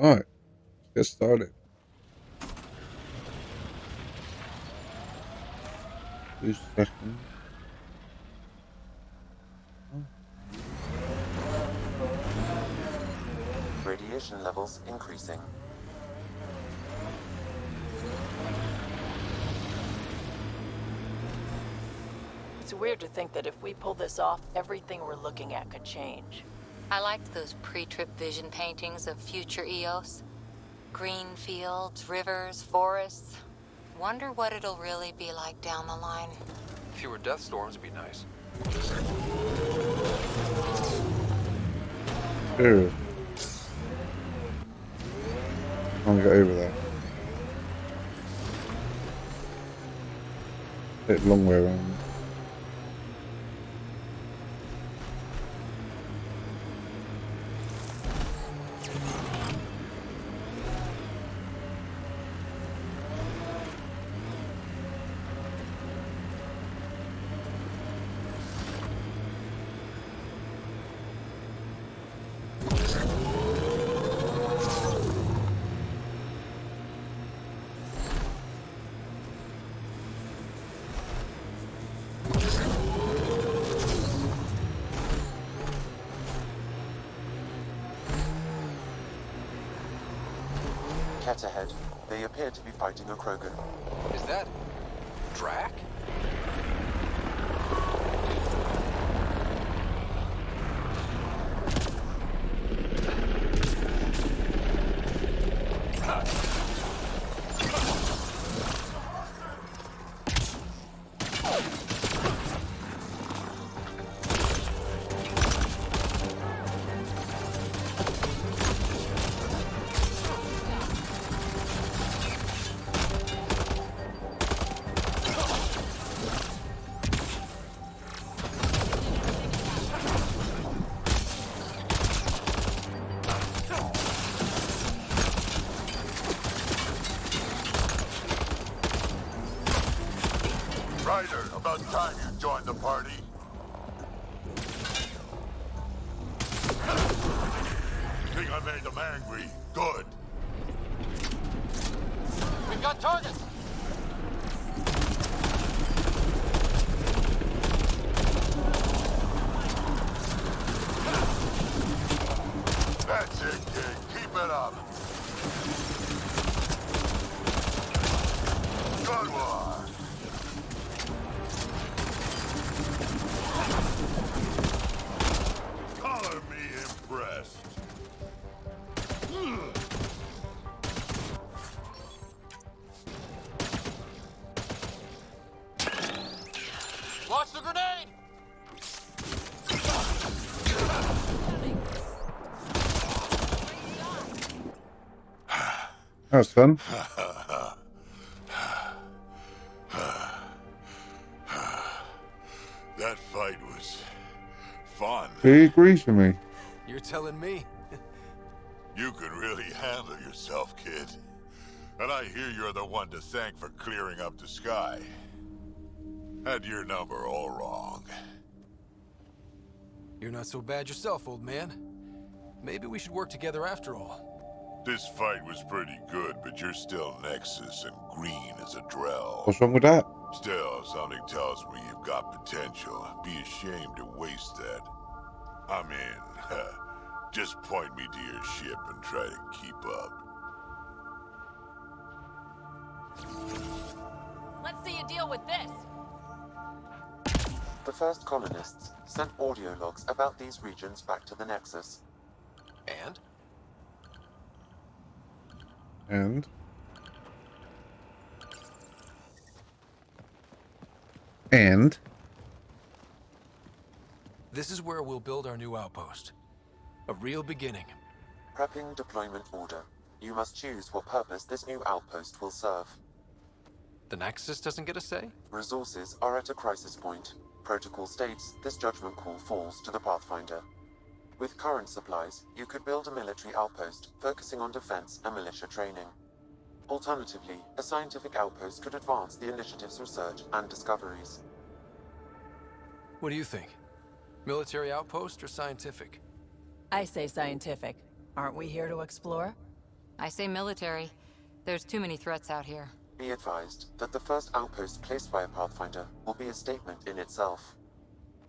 Alright, let's get started. 2 seconds. Oh. Radiation levels increasing. It's weird to think that if we pull this off, everything we're looking at could change. I liked those pre-trip vision paintings of future Eos. Green fields, rivers, forests. Wonder what it'll really be like down the line. Fewer death storms would be nice. Serious. I'm gonna get over that. Take the long way around. Cat ahead. They appear to be fighting a Krogan. Is that Drac? Ryder, about time you joined the party. Think I made them angry? Good. We've got targets! That's it, kid. Keep it up. Good one. Color me impressed. Launch the grenade! That was fun. That fight was fun. He agrees with me. You're telling me? You could really handle yourself, kid. And I hear you're the one to thank for clearing up the sky. Had your number all wrong. You're not so bad yourself, old man. Maybe we should work together after all. This fight was pretty good, but you're still Nexus and green as a Drell. What's wrong with that? Still, something tells me you've got potential. Be ashamed to waste that. I mean, just point me to your ship and try to keep up. Let's see you deal with this. The first colonists sent audio logs about these regions back to the Nexus. And? And This is where we'll build our new outpost. A real beginning. Prepping deployment order. You must choose what purpose this new outpost will serve. The Nexus doesn't get a say? Resources are at a crisis point. Protocol states this judgment call falls to the Pathfinder. With current supplies, you could build a military outpost, focusing on defense and militia training. Alternatively, a scientific outpost could advance the initiative's research and discoveries. What do you think? Military outpost or scientific? I say scientific. Aren't we here to explore? I say military. There's too many threats out here. Be advised that the first outpost placed by a Pathfinder will be a statement in itself.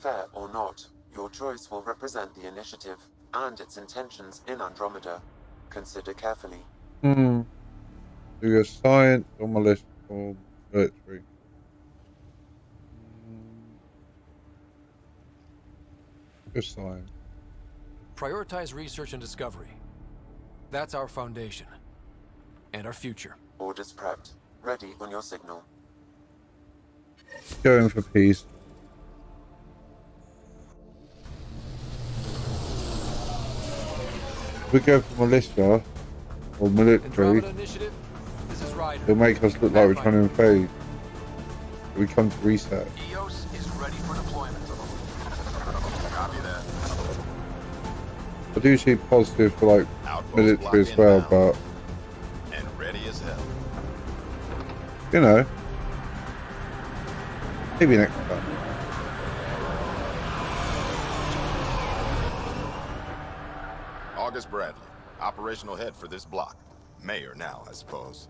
Fair or not, your choice will represent the initiative and its intentions in Andromeda. Consider carefully. Do your science or militia or military? Just science. Prioritize research and discovery. That's our foundation. And our future. Orders prepped. Ready on your signal. Going for peace. If we go for militia or military, Andromeda Initiative, this is Ryder. it'll make us look like we're trying to invade. We come to reset. EOS is ready for deployment. Copy that. I do see positive for like Outpost military as blocked well, inbound. but And ready as hell. you know, maybe next time. August Bradley, operational head for this block. Mayor now, I suppose.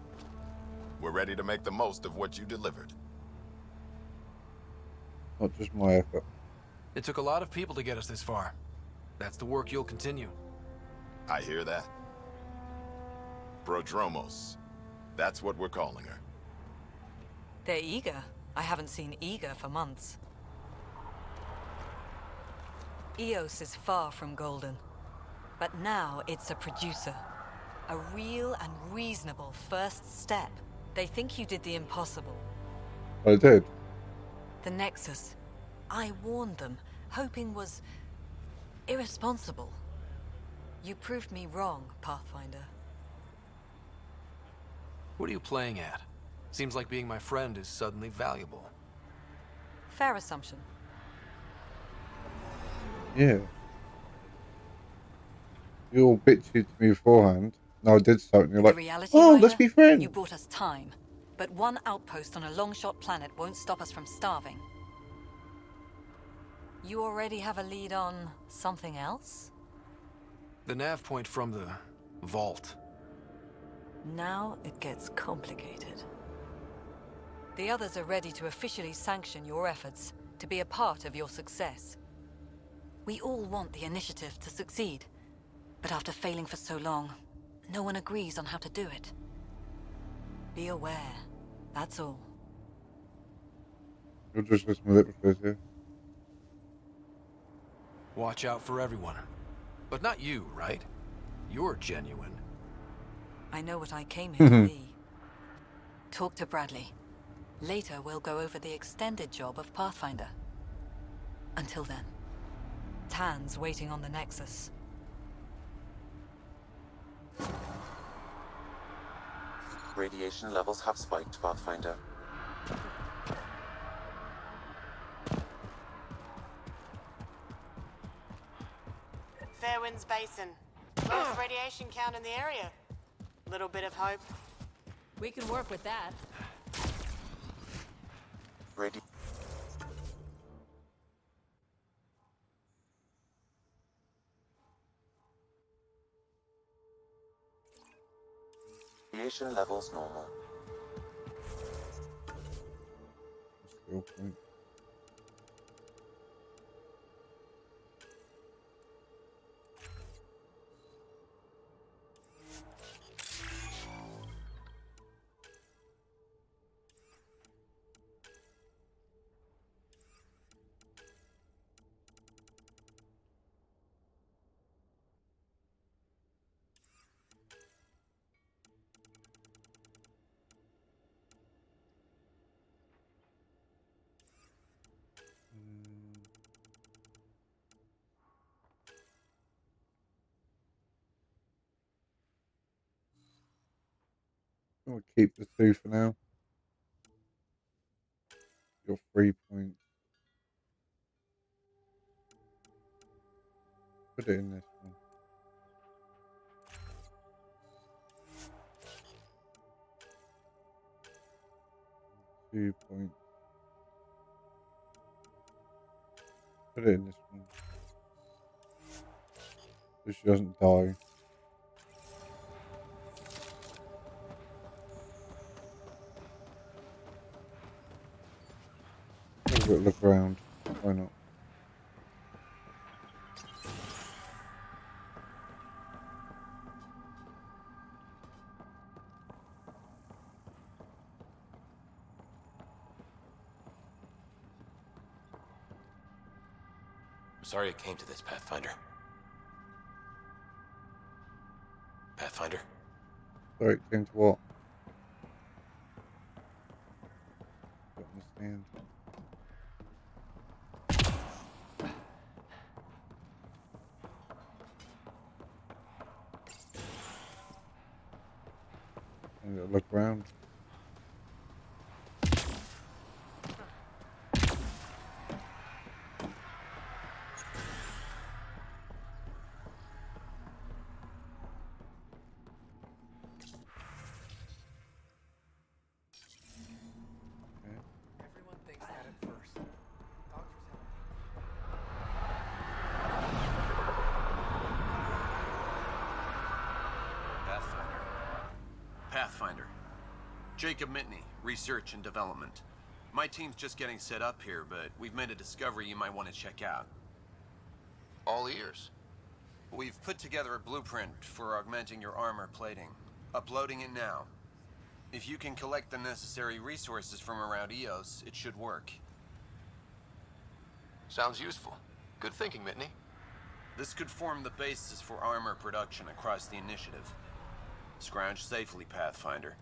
We're ready to make the most of what you delivered. Not just my effort. It took a lot of people to get us this far. That's the work you'll continue. I hear that. Prodromos. That's what we're calling her. They're eager. I haven't seen eager for months. EOS is far from golden. But now it's a producer. A real and reasonable first step. They think you did the impossible. I did. The Nexus. I warned them, hoping was irresponsible. You proved me wrong, Pathfinder. What are you playing at? Seems like being my friend is suddenly valuable. Fair assumption. Yeah. You all bitched to me beforehand. No, I did something. You're The like, reality, oh, Ryder, let's be friends. You bought us time, but one outpost on a long-shot planet won't stop us from starving. You already have a lead on something else? The nav point from the vault. Now it gets complicated. The others are ready to officially sanction your efforts, to be a part of your success. We all want the initiative to succeed, but after failing for so long, no one agrees on how to do it. Be aware, that's all. You're just manipulative, yeah. Watch out for everyone. But not you, right? You're genuine. I know what I came here to be. Talk to Bradley. Later, we'll go over the extended job of Pathfinder. Until then, Tan's waiting on the Nexus. Radiation levels have spiked, Pathfinder. Fairwinds Basin. Lowest radiation count in the area. Little bit of hope. We can work with that. Radi- Radiation levels normal. Skill point. I'll keep the 2 for now. Your 3 points. Put it in this one. Two points. Put it in this one. So she doesn't die. a look around. Why not? I'm sorry it came to this, Pathfinder. Pathfinder? Sorry, it came to what? Don't understand. I'm gonna look around. Everyone thinks that at first. Doctors have Pathfinder. Jacob Mitney, Research and Development. My team's just getting set up here, but we've made a discovery you might want to check out. All ears. We've put together a blueprint for augmenting your armor plating. Uploading it now. If you can collect the necessary resources from around EOS, it should work. Sounds useful. Good thinking, Mitney. This could form the basis for armor production across the initiative. Scrounge safely, Pathfinder.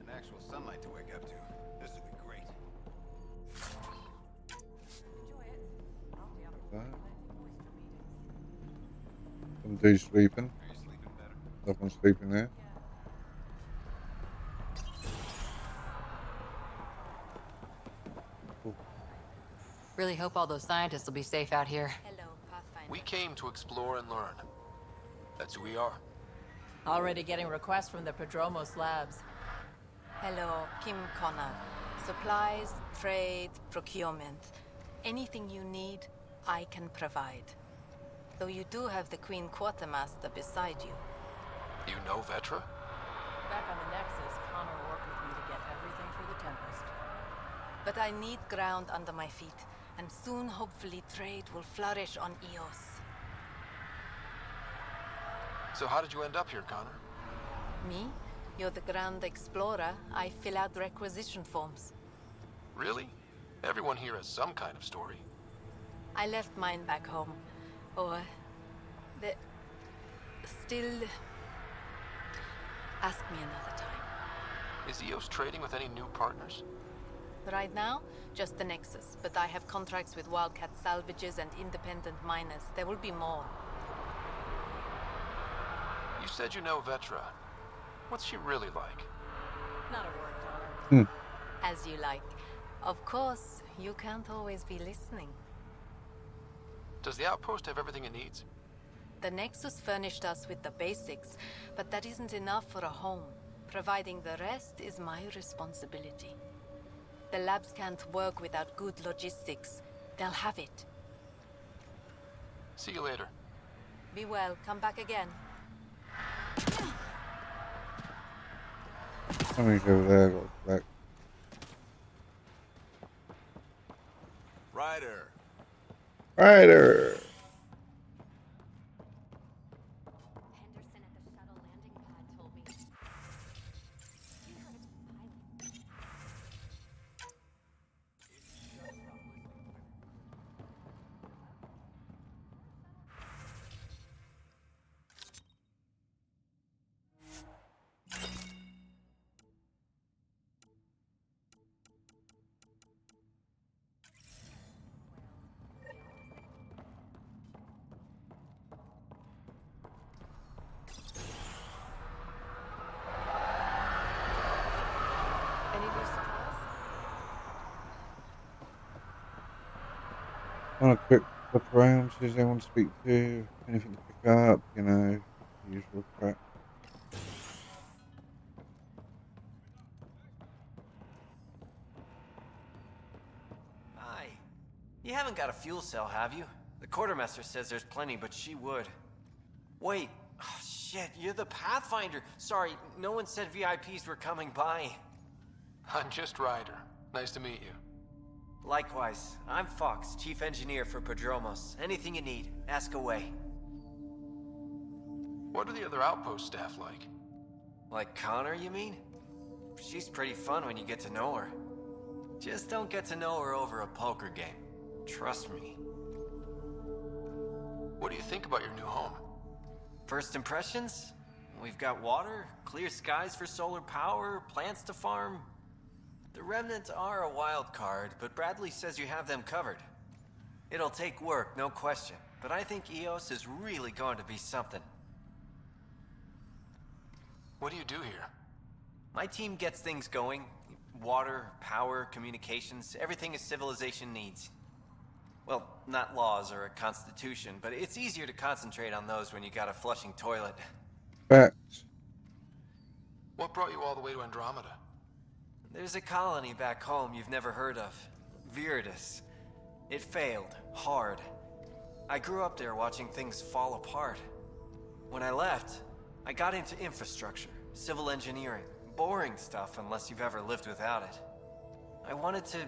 An actual sunlight to wake up to. This would be great. Some dude's sleeping. Are you sleeping better? Someone's sleeping there. Really hope all those scientists will be safe out here. Hello, Pathfinder. We came to explore and learn. That's who we are. Already getting requests from the Prodromos labs. Hello, Kim Connor. Supplies, trade, procurement. Anything you need, I can provide. Though you do have the Queen Quartermaster beside you. You know Vetra? Back on the Nexus, Connor worked with me to get everything for the Tempest. But I need ground under my feet, and soon, hopefully, trade will flourish on EOS. So how did you end up here, Connor? Me? You're the Grand Explorer. I fill out requisition forms. Really? Everyone here has some kind of story. I left mine back home. Or... the... still... Ask me another time. Is EOS trading with any new partners? Right now, just the Nexus, but I have contracts with Wildcat salvages and independent miners. There will be more. You said you know Vetra. What's she really like? Not a word, Connor. As you like. Of course, you can't always be listening. Does the outpost have everything it needs? The Nexus furnished us with the basics, but that isn't enough for a home. Providing the rest is my responsibility. The labs can't work without good logistics. They'll have it. See you later. Be well. Come back again. Somebody's over there. Got back. Ryder. Ryder. Henderson at the shuttle landing pad told me. He heard a pilot. Any new supplies? On a quick look around, see if anyone to speak to, anything to pick up, you know, the usual crap. You haven't got a fuel cell, have you? The quartermaster says there's plenty, but she would. Wait. Oh, shit, you're the Pathfinder. Sorry, no one said VIPs were coming by. I'm just Ryder. Nice to meet you. Likewise. I'm Fox, Chief Engineer for Prodromos. Anything you need, ask away. What are the other outpost staff like? Like Connor, you mean? She's pretty fun when you get to know her. Just don't get to know her over a poker game. Trust me. What do you think about your new home? First impressions? We've got water, clear skies for solar power, plants to farm. The Remnants are a wild card, but Bradley says you have them covered. It'll take work, no question, but I think EOS is really going to be something. What do you do here? My team gets things going. Water, power, communications, everything a civilization needs. Well, not laws or a constitution, but it's easier to concentrate on those when you got a flushing toilet. Facts. What brought you all the way to Andromeda? There's a colony back home you've never heard of. Viridis. It failed. Hard. I grew up there watching things fall apart. When I left, I got into infrastructure, civil engineering. Boring stuff unless you've ever lived without it. I wanted to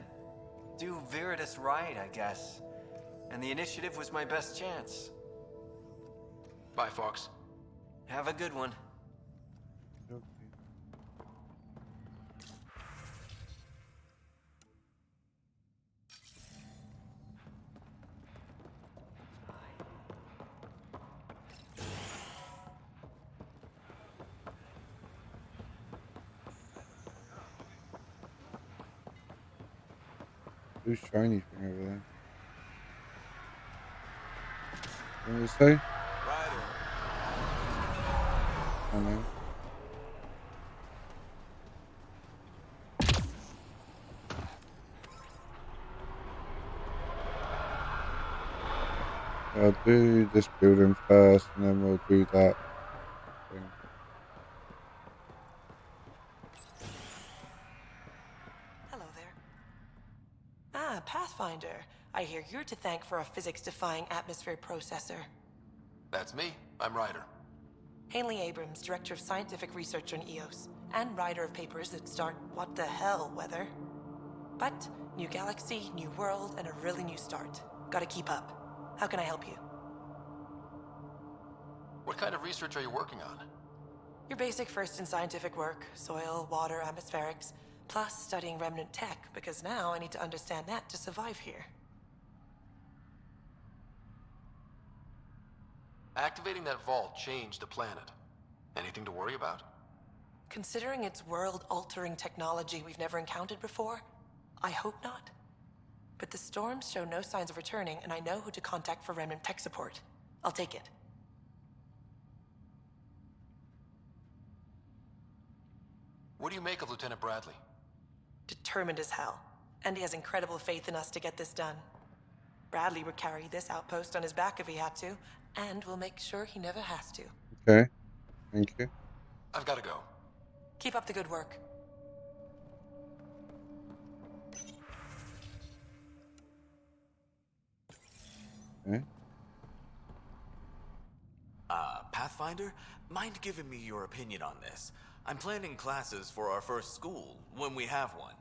do Viridis right, I guess. And the initiative was my best chance. Bye, Fox. Have a good one. Okay. Who's shiny thing over there? What did it say? Ryder. Oh no. I'll do this building first and then we'll do that thing. Hello there. Ah, Pathfinder. I hear you're to thank for a physics-defying atmosphere processor. That's me. I'm Ryder. Haley Abrams, Director of Scientific Research on EOS, and writer of papers that start what the hell weather. But, new galaxy, new world, and a really new start. Gotta keep up. How can I help you? What kind of research are you working on? Your basic first in scientific work, soil, water, atmospherics, plus studying remnant tech, because now I need to understand that to survive here. Activating that vault changed the planet. Anything to worry about? Considering it's world-altering technology we've never encountered before, I hope not. But the storms show no signs of returning, and I know who to contact for remnant tech support. I'll take it. What do you make of Lieutenant Bradley? Determined as hell. And he has incredible faith in us to get this done. Bradley would carry this outpost on his back if he had to, and we'll make sure he never has to. Okay. Thank you. I've got to go. Keep up the good work. Okay. Pathfinder, mind giving me your opinion on this? I'm planning classes for our first school, when we have one.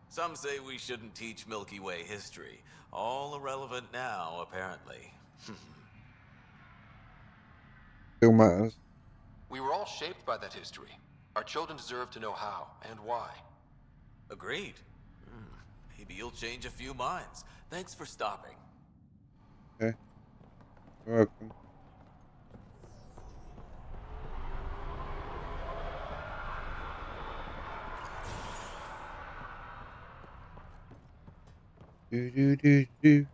Some say we shouldn't teach Milky Way history. All irrelevant now, apparently. Still matters. We were all shaped by that history. Our children deserve to know how and why. Agreed. Maybe you'll change a few minds. Thanks for stopping. Okay. You're welcome. Do do do do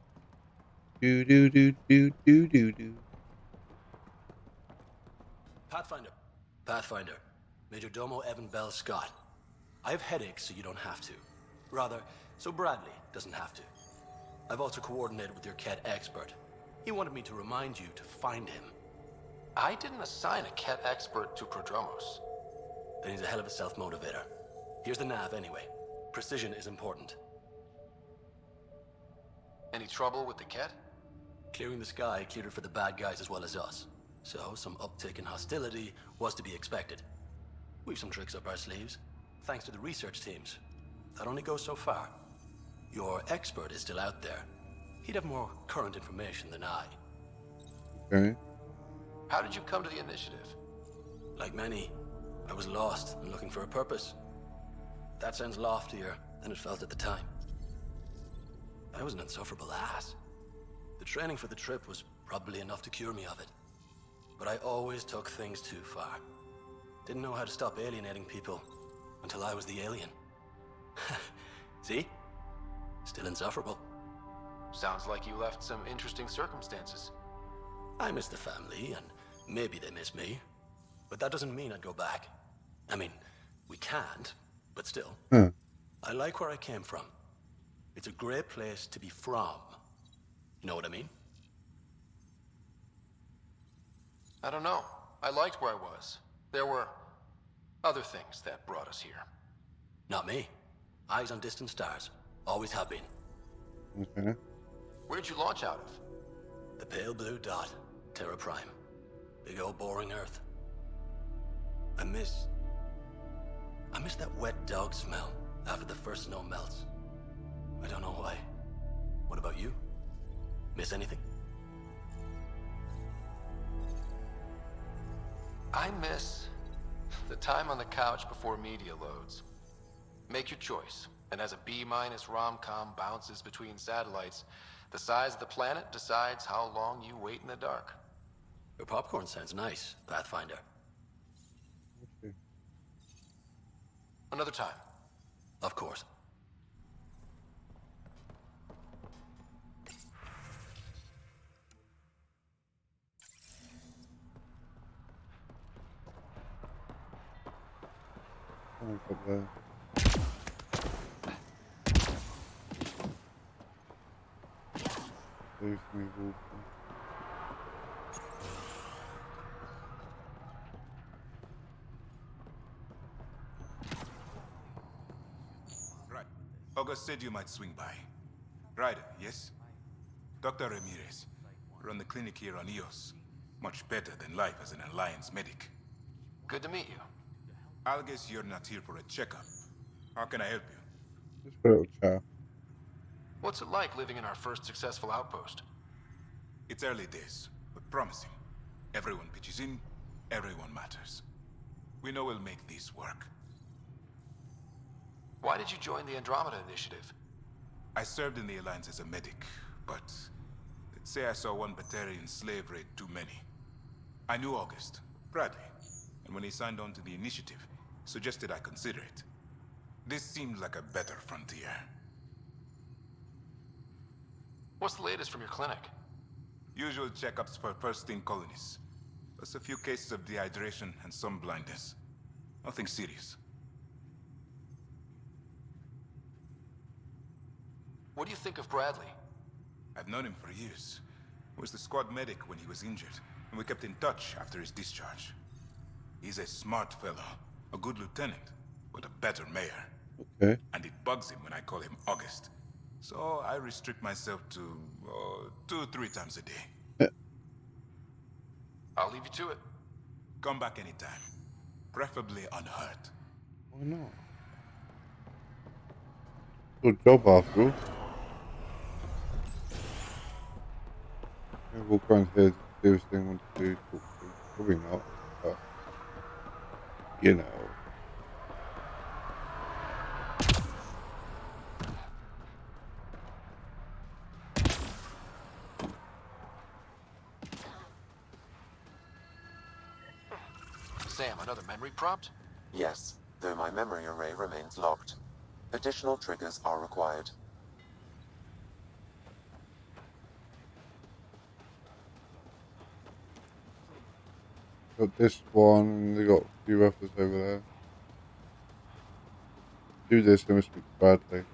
do do do do do do do. Pathfinder. Major Domo Evan Bell Scott. I have headaches, so you don't have to. Rather, so Bradley doesn't have to. I've also coordinated with your Ket expert. He wanted me to remind you to find him. I didn't assign a Ket expert to Prodromos. Then he's a hell of a self-motivator. Here's the nav anyway. Precision is important. Any trouble with the Ket? Clearing the sky cleared it for the bad guys as well as us. So, some uptick in hostility was to be expected. We've some tricks up our sleeves, thanks to the research teams. That only goes so far. Your expert is still out there. He'd have more current information than I. Okay. How did you come to the initiative? Like many, I was lost and looking for a purpose. That sounds loftier than it felt at the time. I was an insufferable ass. The training for the trip was probably enough to cure me of it. But I always took things too far. Didn't know how to stop alienating people until I was the alien. See? Still insufferable. Sounds like you left some interesting circumstances. I miss the family, and maybe they miss me. But that doesn't mean I'd go back. I mean, we can't, but still. I like where I came from. It's a great place to be from. You know what I mean? I don't know. I liked where I was. There were other things that brought us here. Not me. Eyes on distant stars. Always have been. Okay. Where'd you launch out of? The pale blue dot. Terra Prime. Big old boring Earth. I miss that wet dog smell after the first snow melts. I don't know why. What about you? Miss anything? I miss the time on the couch before media loads. Make your choice, and as a B-minus rom-com bounces between satellites, the size of the planet decides how long you wait in the dark. Your popcorn sounds nice, Pathfinder. Okay. Another time. Of course. Oh, got there. There's me walking. Right. August said you might swing by. Ryder, yes? Dr. Ramirez. Run the clinic here on Eos. Much better than life as an Alliance medic. Good to meet you. I'll guess you're not here for a checkup. How can I help you? Just for a little chat. What's it like living in our first successful outpost? It's early days, but promising. Everyone pitches in, everyone matters. We know we'll make this work. Why did you join the Andromeda Initiative? I served in the Alliance as a medic, but let's say I saw one Batarian slave raid too many. I knew August, Bradley, and when he signed on to the initiative, suggested I consider it. This seemed like a better frontier. What's the latest from your clinic? Usual checkups for first-in colonists. Plus a few cases of dehydration and some blindness. Nothing serious. What do you think of Bradley? I've known him for years. He was the squad medic when he was injured, and we kept in touch after his discharge. He's a smart fellow, a good lieutenant, but a better mayor. Okay. And it bugs him when I call him August. So I restrict myself to 2-3 times a day. I'll leave you to it. Come back anytime. Preferably unhurt. Why not? Good job after all. We'll go and hear serious thing I want to do. Talk to. Probably not, but you know. Sam, another memory prompt? Yes, though my memory array remains locked. Additional triggers are required. Got this one, and they got a few others over there. Do this, I'm gonna speak to Bradley.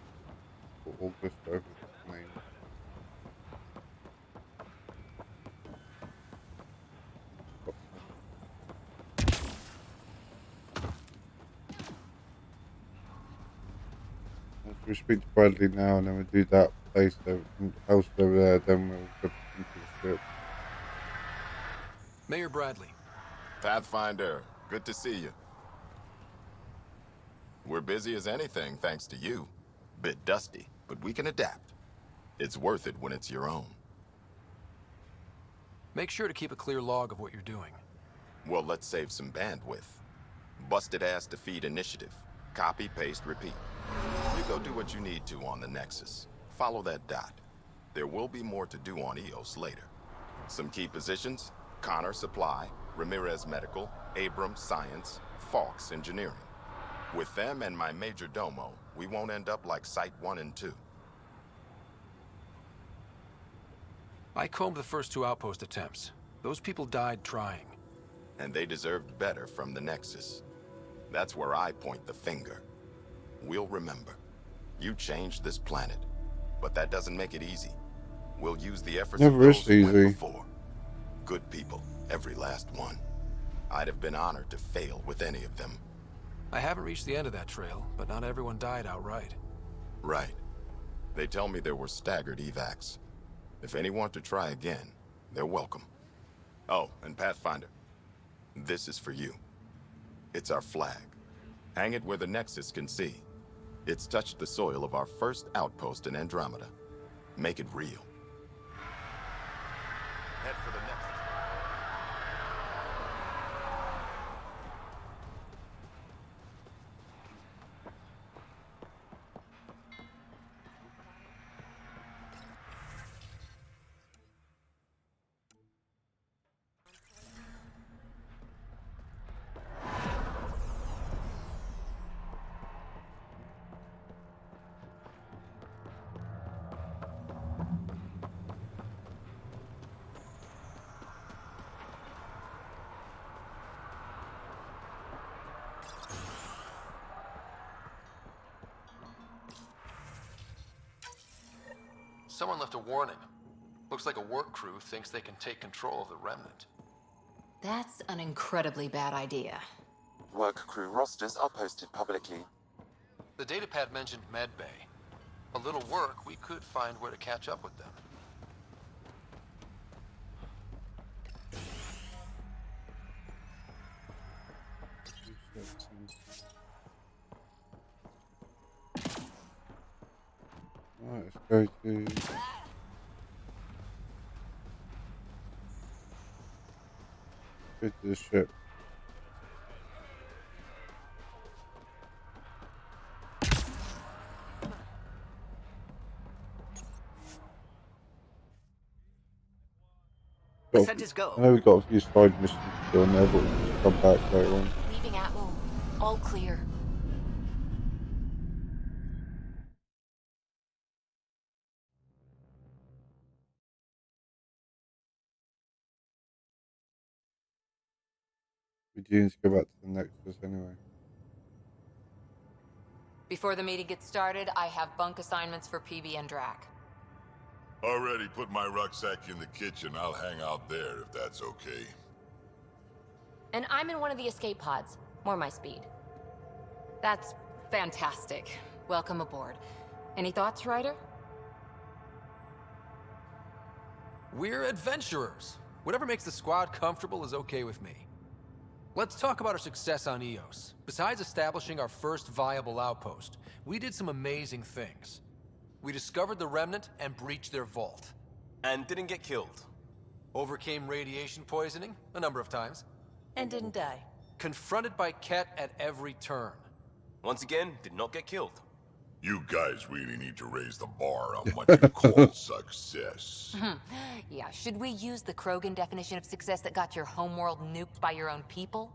Or August, whatever his name. We speak to Bradley now, and then we do that base house over there, then we'll go into the ship. Mayor Bradley. Pathfinder, good to see you. We're busy as anything, thanks to you. Bit dusty, but we can adapt. It's worth it when it's your own. Make sure to keep a clear log of what you're doing. Well, let's save some bandwidth. Busted ass defeat initiative. Copy, paste, repeat. You go do what you need to on the Nexus. Follow that dot. There will be more to do on EOS later. Some key positions: Connor Supply, Ramirez Medical, Abrams Science, Fawkes Engineering. With them and my major domo, we won't end up like Site 1 and 2. I combed the first 2 outpost attempts. Those people died trying. And they deserved better from the Nexus. That's where I point the finger. We'll remember. You changed this planet, but that doesn't make it easy. We'll use the efforts of those who went before. Good people, every last one. I'd have been honored to fail with any of them. I haven't reached the end of that trail, but not everyone died outright. Right. They tell me there were staggered evacs. If any want to try again, they're welcome. Oh, and Pathfinder, this is for you. It's our flag. Hang it where the Nexus can see. It's touched the soil of our first outpost in Andromeda. Make it real. Head for the Nexus. Someone left a warning. Looks like a work crew thinks they can take control of the remnant. That's an incredibly bad idea. Work crew rosters are posted publicly. The datapad mentioned medbay. A little work, we could find where to catch up with them. Right, let's go to... Go to the ship. Percentage go. I know we've got a few side missions to do on there, but we'll just come back later on. Leaving Atmo. All clear. We do need to go back to the Nexus anyway. Before the meeting gets started, I have bunk assignments for PB and Drac. Already put my rucksack in the kitchen. I'll hang out there if that's okay. And I'm in one of the escape pods. More my speed. That's fantastic. Welcome aboard. Any thoughts, Ryder? We're adventurers. Whatever makes the squad comfortable is okay with me. Let's talk about our success on EOS. Besides establishing our first viable outpost, we did some amazing things. We discovered the Remnant and breached their vault. And didn't get killed. Overcame radiation poisoning a number of times. And didn't die. Confronted by Ket at every turn. Once again, did not get killed. You guys really need to raise the bar on what you call success. Yeah, should we use the Krogan definition of success that got your homeworld nuked by your own people?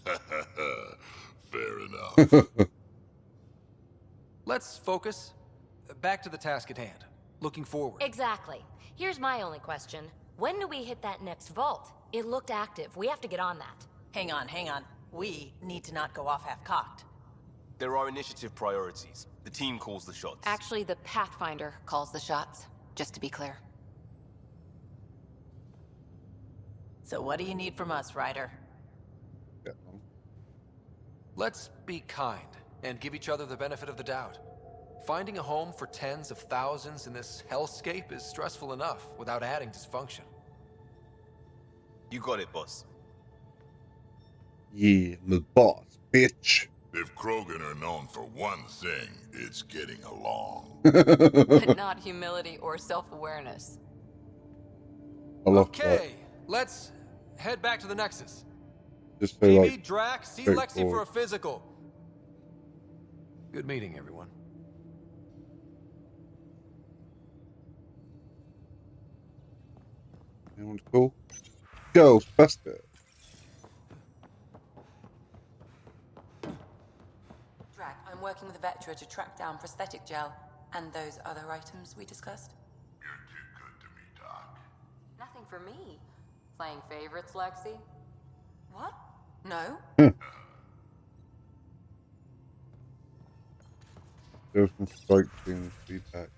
Fair enough. Let's focus. Back to the task at hand. Looking forward. Exactly. Here's my only question. When do we hit that next vault? It looked active. We have to get on that. Hang on, hang on. We need to not go off half-cocked. There are initiative priorities. The team calls the shots. Actually, the Pathfinder calls the shots, just to be clear. So what do you need from us, Ryder? Let's be kind and give each other the benefit of the doubt. Finding a home for tens of thousands in this hellscape is stressful enough without adding dysfunction. You got it, boss. Yeah, I'm the boss, bitch. If Krogan are known for one thing, it's getting along. But not humility or self-awareness. Okay, let's head back to the Nexus. Just so, PB, like, Drac, see Lexi for straightforward. a physical. Good meeting, everyone. Everyone's cool. Ghostbuster. Drac, I'm working with Vetra to track down prosthetic gel and those other items we discussed. You're too good to me, Doc. Nothing for me. Playing favorites, Lexi? What? No. There was some strikes in this feedback.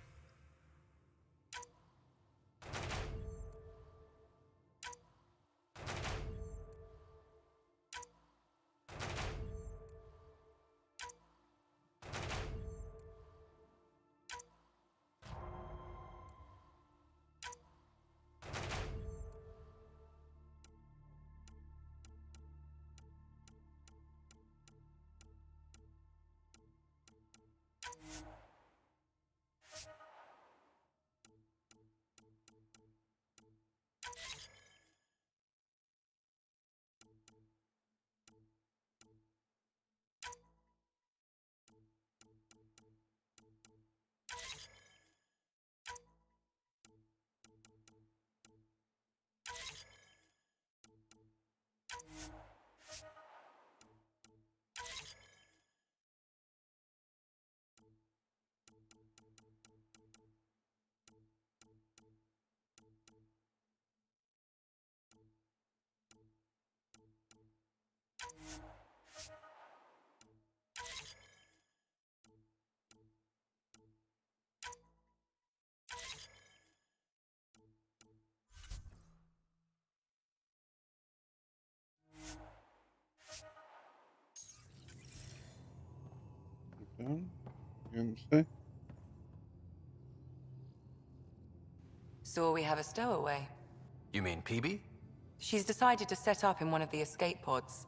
You understand? So we have a stowaway. You mean PB? She's decided to set up in one of the escape pods.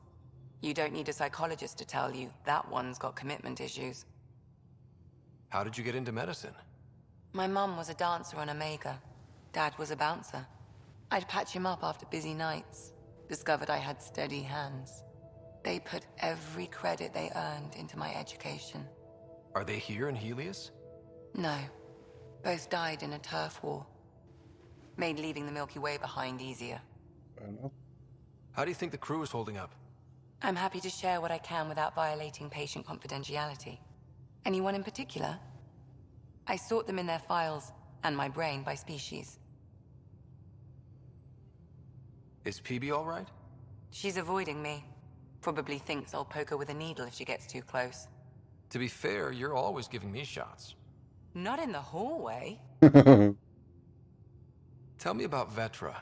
You don't need a psychologist to tell you that one's got commitment issues. How did you get into medicine? My mum was a dancer on Omega. Dad was a bouncer. I'd patch him up after busy nights. Discovered I had steady hands. They put every credit they earned into my education. Are they here in Helios? No. Both died in a turf war. Made leaving the Milky Way behind easier. Fair enough. How do you think the crew is holding up? I'm happy to share what I can without violating patient confidentiality. Anyone in particular? I sort them in their files, and my brain by species. Is PB all right? She's avoiding me. Probably thinks I'll poke her with a needle if she gets too close. To be fair, you're always giving me shots. Not in the hallway. Tell me about Vetra.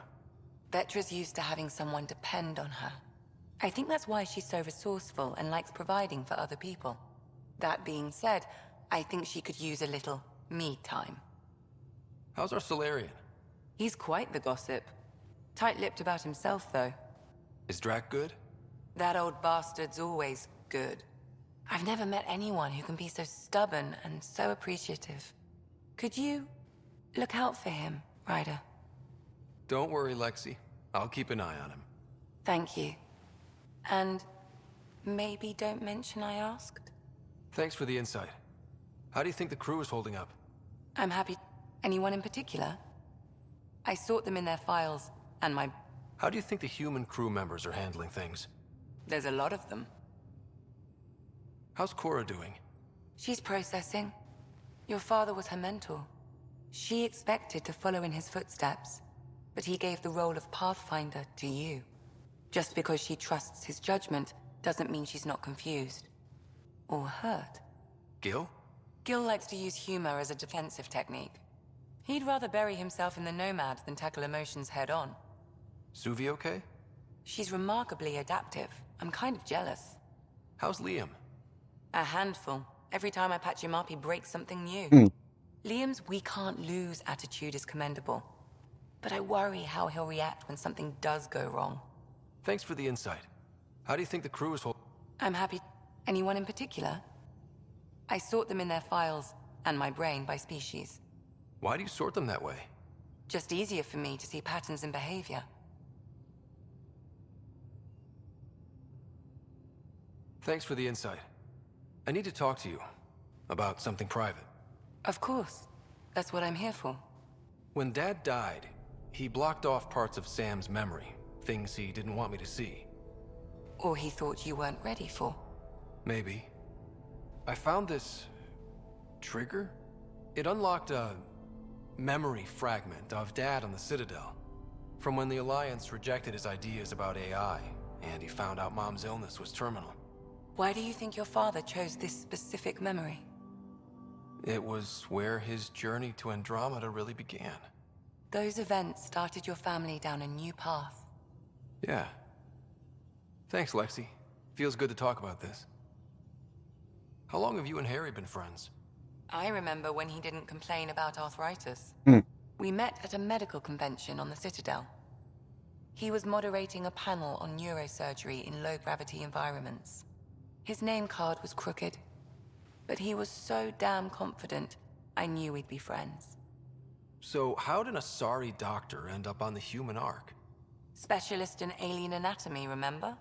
Vetra's used to having someone depend on her. I think that's why she's so resourceful and likes providing for other people. That being said, I think she could use a little me time. How's our Solarian? He's quite the gossip. Tight-lipped about himself, though. Is Drac good? That old bastard's always good. I've never met anyone who can be so stubborn and so appreciative. Could you look out for him, Ryder? Don't worry, Lexi. I'll keep an eye on him. Thank you. And maybe don't mention I asked? Thanks for the insight. How do you think the crew is holding up? I'm happy. Anyone in particular? I sort them in their files, and my... How do you think the human crew members are handling things? There's a lot of them. How's Cora doing? She's processing. Your father was her mentor. She expected to follow in his footsteps, but he gave the role of Pathfinder to you. Just because she trusts his judgment doesn't mean she's not confused. Or hurt. Gil? Gil likes to use humor as a defensive technique. He'd rather bury himself in the Nomad than tackle emotions head-on. Suvi okay? She's remarkably adaptive. I'm kind of jealous. How's Liam? A handful, Every time I patch him up, he breaks something new. Liam's "we can't lose" attitude is commendable. But I worry how he'll react when something does go wrong. Thanks for the insight. How do you think the crew is I'm happy. Anyone in particular? I sort them in their files, and my brain by species. Why do you sort them that way? Just easier for me to see patterns in behavior. Thanks for the insight. I need to talk to you about something private. Of course. That's what I'm here for. When Dad died, he blocked off parts of Sam's memory, things he didn't want me to see. Or he thought you weren't ready for. Maybe. I found this trigger. It unlocked a memory fragment of Dad on the Citadel, from when the Alliance rejected his ideas about AI, and he found out Mom's illness was terminal. Why do you think your father chose this specific memory? It was where his journey to Andromeda really began. Those events started your family down a new path. Yeah. Thanks, Lexi. Feels good to talk about this. How long have you and Harry been friends? I remember when he didn't complain about arthritis. We met at a medical convention on the Citadel. He was moderating a panel on neurosurgery in low-gravity environments. His name card was crooked, but he was so damn confident, I knew we'd be friends. So how did a sorry doctor end up on the human ark? Specialist in alien anatomy, remember?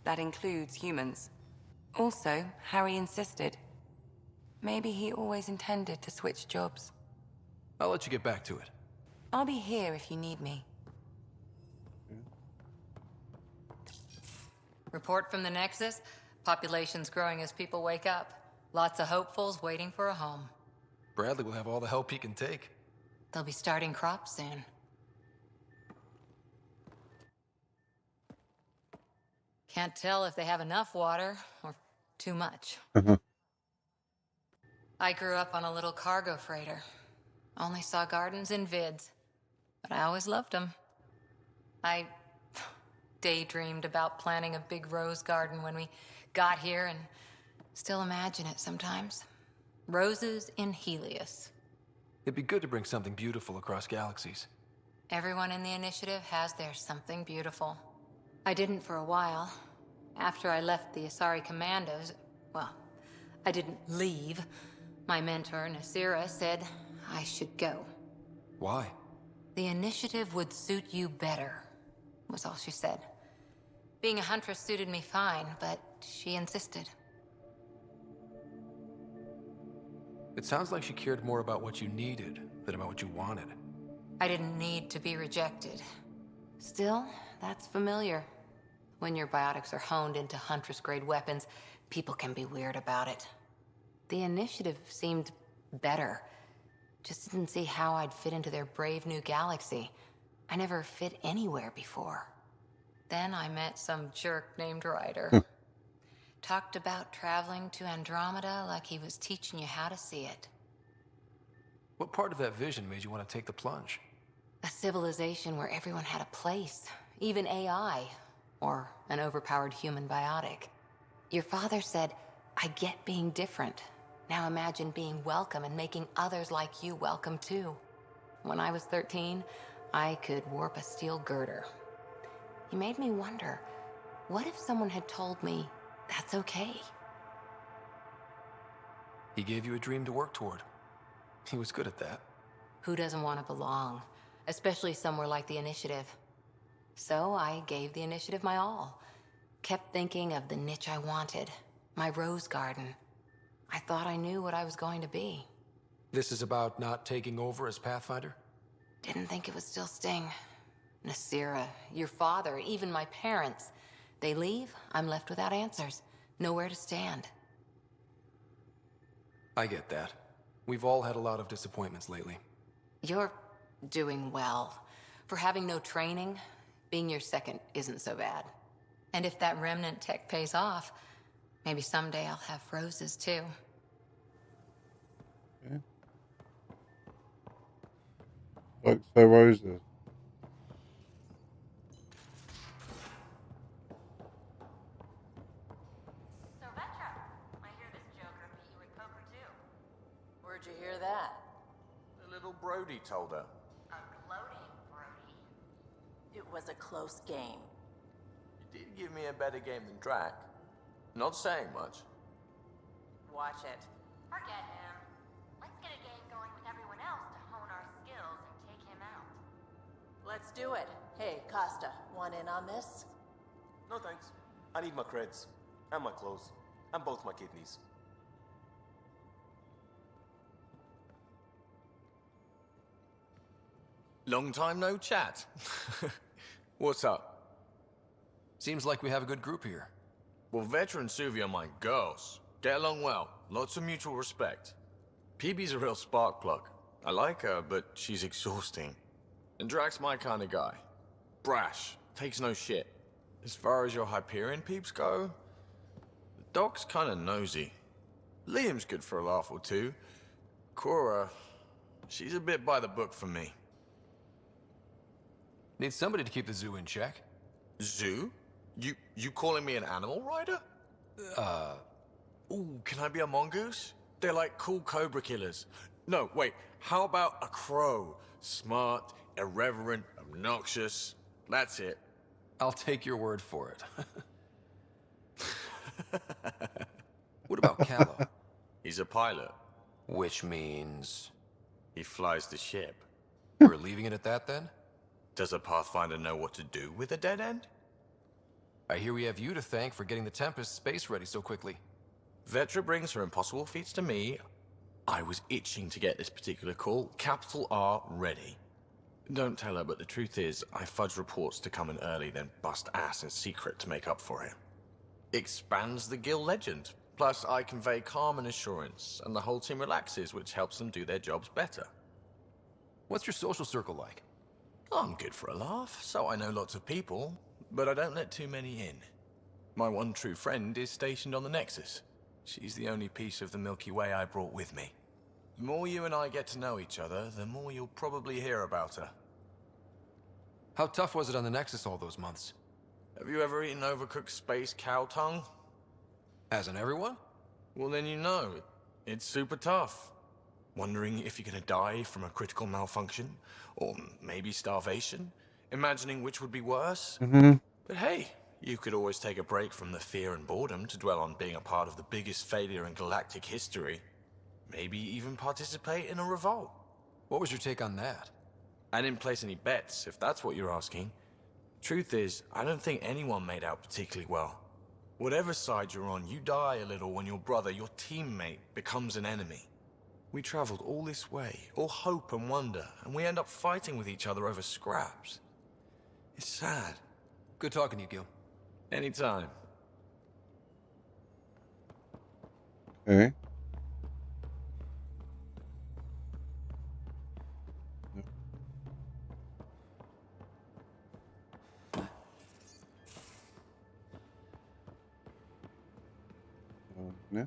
That includes humans. Also, Harry insisted. Maybe he always intended to switch jobs. I'll let you get back to it. I'll be here if you need me. Report from the Nexus. Population's growing as people wake up. Lots of hopefuls waiting for a home. Bradley will have all the help he can take. They'll be starting crops soon. Can't tell if they have enough water or too much. I grew up on a little cargo freighter. Only saw gardens in vids, but I always loved them. I daydreamed about planting a big rose garden when we got here and still imagine it sometimes. Roses in Helios. It'd be good to bring something beautiful across galaxies. Everyone in the initiative has their something beautiful. I didn't for a while. After I left the Asari Commandos, well, I didn't leave. My mentor, Nasira, said I should go. Why? The initiative would suit you better, was all she said. Being a huntress suited me fine, but she insisted. It sounds like she cared more about what you needed than about what you wanted. I didn't need to be rejected. Still, that's familiar. When your biotics are honed into Huntress-grade weapons, people can be weird about it. The initiative seemed better. Just didn't see how I'd fit into their brave new galaxy. I never fit anywhere before. Then I met some jerk named Ryder. Talked about traveling to Andromeda like he was teaching you how to see it. What part of that vision made you want to take the plunge? A civilization where everyone had a place, even AI, or an overpowered human biotic. Your father said, I get being different. Now imagine being welcome and making others like you welcome too. When I was 13, I could warp a steel girder. He made me wonder, what if someone had told me that's okay? He gave you a dream to work toward. He was good at that. Who doesn't want to belong? Especially somewhere like the Initiative. So I gave the Initiative my all. Kept thinking of the niche I wanted. My rose garden. I thought I knew what I was going to be. This is about not taking over as Pathfinder? Didn't think it would still sting. Nasira, your father, even my parents. They leave, I'm left without answers. Nowhere to stand. I get that. We've all had a lot of disappointments lately. You're doing well. For having no training, being your second isn't so bad. And if that remnant tech pays off, maybe someday I'll have roses too. Yeah. Like so roses. Brody told her. A gloating Brody. It was a close game. You did give me a better game than Drac. Not saying much. Watch it. Forget him. Let's get a game going with everyone else to hone our skills and take him out. Let's do it. Hey, Costa, want in on this? No thanks. I need my creds. And my clothes. And both my kidneys. Long time no chat. What's up? Seems like we have a good group here. Well, Vetra and Suvi are my girls. Get along well. Lots of mutual respect. PB's a real spark plug. I like her, but she's exhausting. And Drac's my kind of guy. Brash. Takes no shit. As far as your Hyperion peeps go, the Doc's kind of nosy. Liam's good for a laugh or two. Cora, she's a bit by the book for me. Need somebody to keep the zoo in check. Zoo? You calling me an animal rider? Ooh, can I be a mongoose? They're like cool cobra killers. No, wait, how about a crow? Smart, irreverent, obnoxious. That's it. I'll take your word for it. What about Callow? He's a pilot. Which means... he flies the ship. We're leaving it at that, then? Does a Pathfinder know what to do with a dead end? I hear we have you to thank for getting the Tempest space ready so quickly. Vetra brings her impossible feats to me. I was itching to get this particular call. Capital R ready. Don't tell her, but the truth is, I fudge reports to come in early, then bust ass in secret to make up for it. Expands the guild legend. Plus, I convey calm and assurance, and the whole team relaxes, which helps them do their jobs better. What's your social circle like? I'm good for a laugh, so I know lots of people, but I don't let too many in. My one true friend is stationed on the Nexus. She's the only piece of the Milky Way I brought with me. The more you and I get to know each other, the more you'll probably hear about her. How tough was it on the Nexus all those months? Have you ever eaten overcooked space cow tongue? Hasn't everyone? Well, then you know. It's super tough. Wondering if you're gonna die from a critical malfunction, or maybe starvation. Imagining which would be worse. But hey, you could always take a break from the fear and boredom to dwell on being a part of the biggest failure in galactic history. Maybe even participate in a revolt. What was your take on that? I didn't place any bets, if that's what you're asking. Truth is, I don't think anyone made out particularly well. Whatever side you're on, you die a little when your brother, your teammate, becomes an enemy. We traveled all this way, all hope and wonder, and we end up fighting with each other over scraps. It's sad. Good talking to you, Gil. Anytime. Okay. Yeah.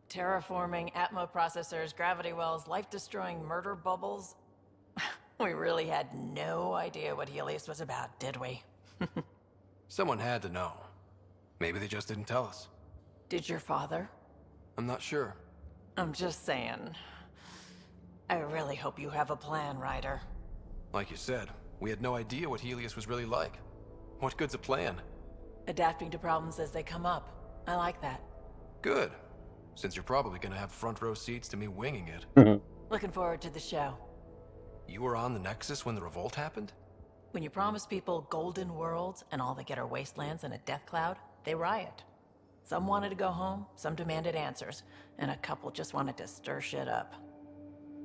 Terraforming, Atmo processors, gravity wells, life-destroying murder bubbles. We really had no idea what Helios was about, did we? Someone had to know. Maybe they just didn't tell us. Did your father? I'm not sure. I'm just saying. I really hope you have a plan, Ryder. Like you said, we had no idea what Helios was really like. What good's a plan? Adapting to problems as they come up. I like that. Good. Since you're probably gonna have front row seats to me winging it. Looking forward to the show. You were on the Nexus when the revolt happened? When you promise people golden worlds and all they get are wastelands and a death cloud, they riot. Some wanted to go home, some demanded answers, and a couple just wanted to stir shit up.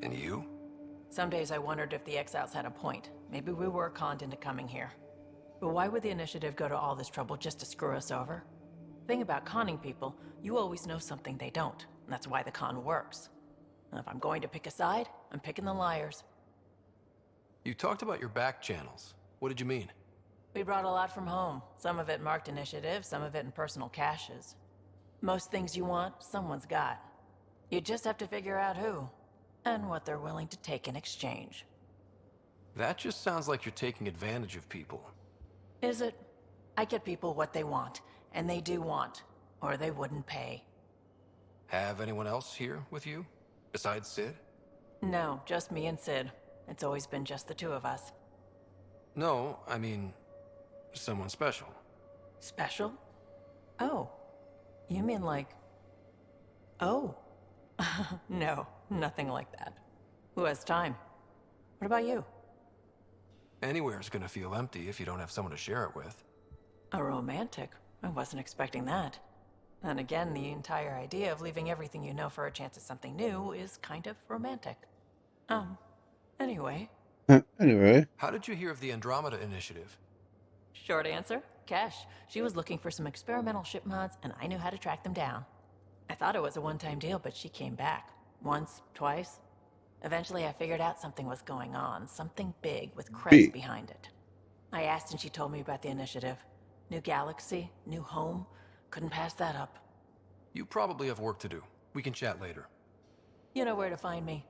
And you? Some days I wondered if the exiles had a point. Maybe we were conned into coming here. But why would the Initiative go to all this trouble just to screw us over? Thing about conning people, you always know something they don't, and that's why the con works. And if I'm going to pick a side, I'm picking the liars. You talked about your back channels. What did you mean? We brought a lot from home. Some of it marked initiative, some of it in personal caches. Most things you want, someone's got. You just have to figure out who, and what they're willing to take in exchange. That just sounds like you're taking advantage of people. Is it? I get people what they want, and they do want, or they wouldn't pay. Have anyone else here with you? Besides Sid? No, just me and Sid. It's always been just the two of us. No, I mean, someone special. Special? Oh. You mean like... Oh. No, nothing like that. Who has time? What about you? Anywhere's gonna feel empty if you don't have someone to share it with. A romantic? I wasn't expecting that. And again, the entire idea of leaving everything you know for a chance at something new is kind of romantic. Anyway. Anyway. How did you hear of the Andromeda initiative? Short answer, Kesh. She was looking for some experimental ship mods, and I knew how to track them down. I thought it was a one-time deal, but she came back. Once, twice. Eventually, I figured out something was going on. Something big with creds behind it. I asked and she told me about the initiative. New galaxy, new home. Couldn't pass that up. You probably have work to do. We can chat later. You know where to find me.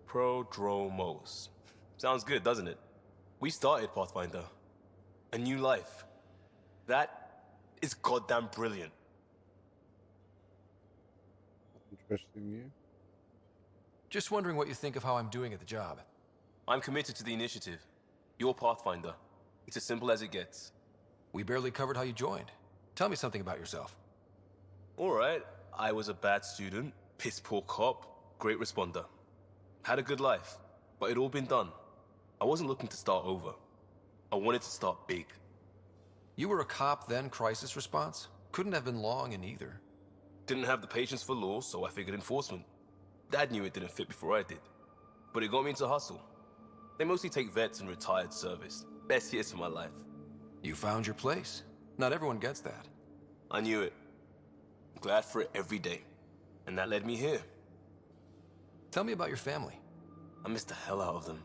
Prodromos. Sounds good, doesn't it? We started Pathfinder. A new life. That is goddamn brilliant. Interesting you. Just wondering what you think of how I'm doing at the job. I'm committed to the initiative. You're Pathfinder. It's as simple as it gets. We barely covered how you joined. Tell me something about yourself. Alright, I was a bad student, piss poor cop, great responder. Had a good life, but it'd all been done. I wasn't looking to start over. I wanted to start big. You were a cop, then crisis response? Couldn't have been long in either. Didn't have the patience for law, so I figured enforcement. Dad knew it didn't fit before I did. But it got me into hustle. They mostly take vets and retired service. Best years of my life. You found your place. Not everyone gets that. I knew it. I'm glad for it every day. And that led me here. Tell me about your family. I miss the hell out of them.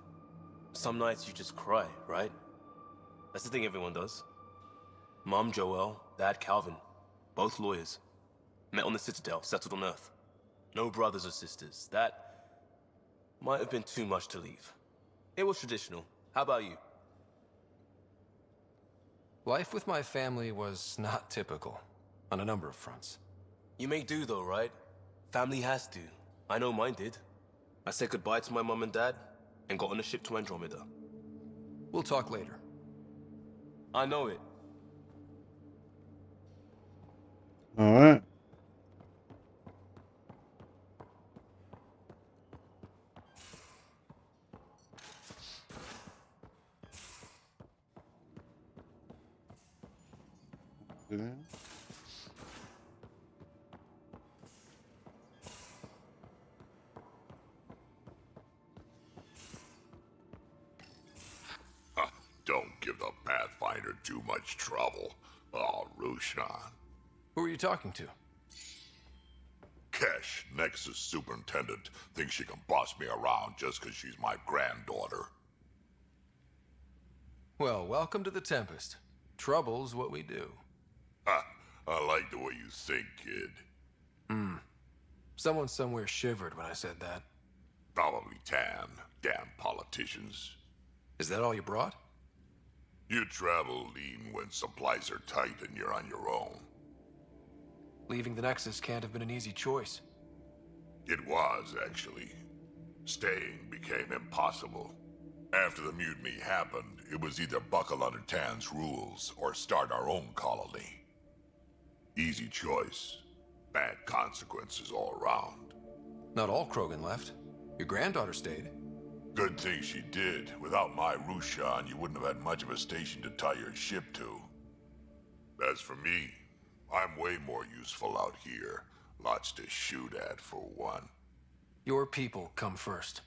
Some nights you just cry, right? That's the thing everyone does. Mom Joelle, Dad Calvin. Both lawyers. Met on the Citadel, settled on Earth. No brothers or sisters. That might have been too much to leave. It was traditional. How about you? Life with my family was not typical, on a number of fronts. You may do though, right? Family has to. I know mine did. I said goodbye to my mom and dad, and got on a ship to Andromeda. We'll talk later. I know it. Alright. Don't give the Pathfinder too much trouble. Oh, Rushan. Who are you talking to? Kesh, Nexus Superintendent, thinks she can boss me around just because she's my granddaughter. Well, welcome to the Tempest. Trouble's what we do. Ha! I like the way you think, kid. Someone somewhere shivered when I said that. Probably Tan. Damn politicians. Is that all you brought? You travel lean when supplies are tight and you're on your own. Leaving the Nexus can't have been an easy choice. It was, actually. Staying became impossible. After the mutiny happened, it was either buckle under Tan's rules or start our own colony. Easy choice. Bad consequences all around. Not all Krogan left. Your granddaughter stayed. Good thing she did. Without my Rushan, you wouldn't have had much of a station to tie your ship to. As for me, I'm way more useful out here. Lots to shoot at, for one. Your people come first.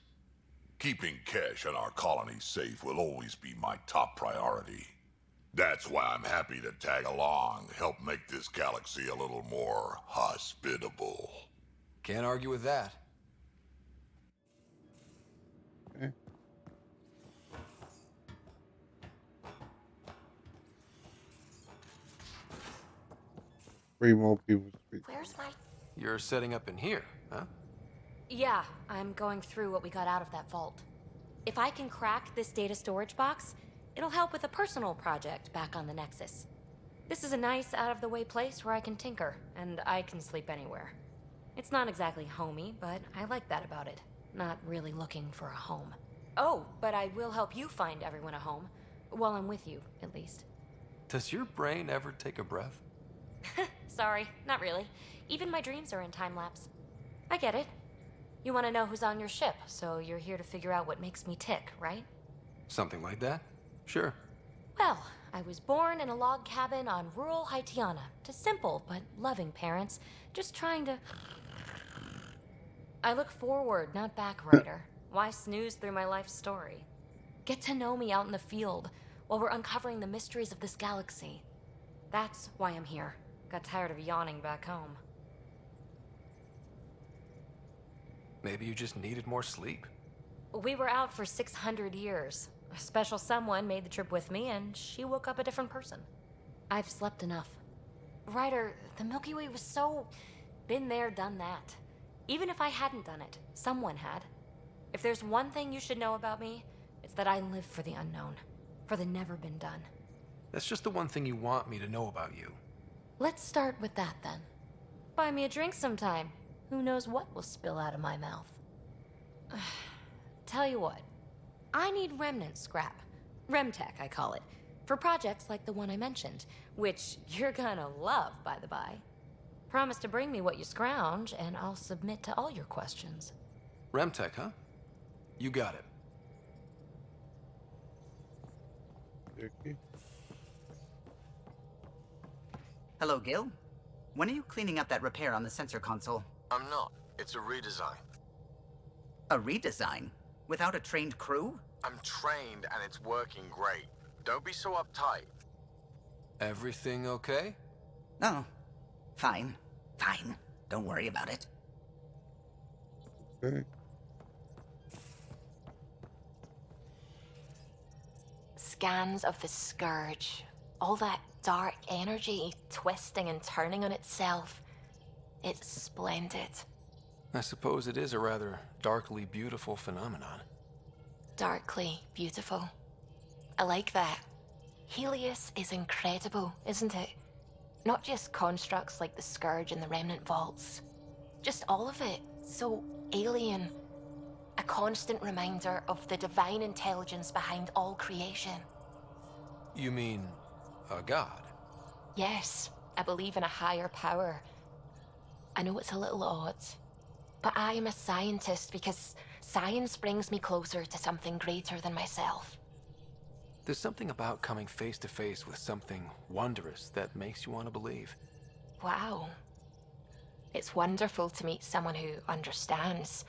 Keeping Kesh and our colony safe will always be my top priority. That's why I'm happy to tag along, help make this galaxy a little more hospitable. Can't argue with that. Okay. Three more people to speak. Where's my... You're setting up in here, huh? Yeah, I'm going through what we got out of that vault. If I can crack this data storage box, it'll help with a personal project back on the Nexus. This is a nice, out-of-the-way place where I can tinker, and I can sleep anywhere. It's not exactly homey, but I like that about it. Not really looking for a home. Oh, but I will help you find everyone a home. While I'm with you, at least. Does your brain ever take a breath? Sorry, not really. Even my dreams are in time-lapse. I get it. You want to know who's on your ship, so you're here to figure out what makes me tick, right? Something like that? Sure. Well, I was born in a log cabin on rural Haitiana to simple but loving parents, just trying to... I look forward, not back, Ryder. Why snooze through my life story? Get to know me out in the field while we're uncovering the mysteries of this galaxy. That's why I'm here. Got tired of yawning back home. Maybe you just needed more sleep. We were out for 600 years. A special someone made the trip with me, and she woke up a different person. I've slept enough. Ryder, the Milky Way was so... been there, done that. Even if I hadn't done it, someone had. If there's one thing you should know about me, it's that I live for the unknown. For the never been done. That's just the one thing you want me to know about you. Let's start with that, then. Buy me a drink sometime. Who knows what will spill out of my mouth. Tell you what. I need remnant scrap. Remtech, I call it. For projects like the one I mentioned. Which you're gonna love, by the by. Promise to bring me what you scrounge, and I'll submit to all your questions. Remtech, huh? You got it. Okay. Hello, Gil. When are you cleaning up that repair on the sensor console? I'm not. It's a redesign. A redesign? Without a trained crew? I'm trained and it's working great. Don't be so uptight. Everything okay? Oh, fine. Fine. Don't worry about it. Okay. Scans of the Scourge. All that dark energy twisting and turning on itself. It's splendid. I suppose it is a rather darkly beautiful phenomenon. Darkly beautiful. I like that. Helios is incredible, isn't it? Not just constructs like the Scourge and the Remnant Vaults. Just all of it. So alien. A constant reminder of the divine intelligence behind all creation. You mean a god? Yes, I believe in a higher power. I know it's a little odd, but I am a scientist because science brings me closer to something greater than myself. There's something about coming face to face with something wondrous that makes you want to believe. Wow. It's wonderful to meet someone who understands.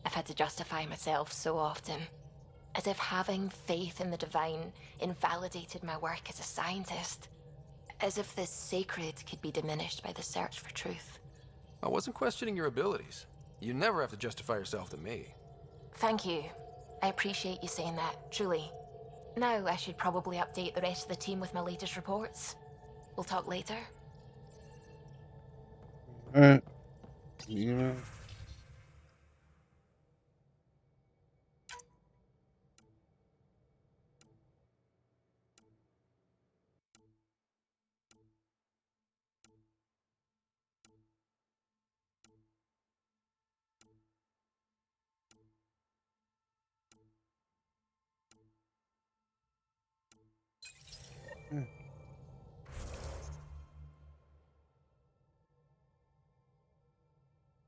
I've had to justify myself so often, as if having faith in the divine invalidated my work as a scientist. As if the sacred could be diminished by the search for truth. I wasn't questioning your abilities. You never have to justify yourself to me. Thank you. I appreciate you saying that, truly. Now I should probably update the rest of the team with my latest reports. We'll talk later. Alright. You know.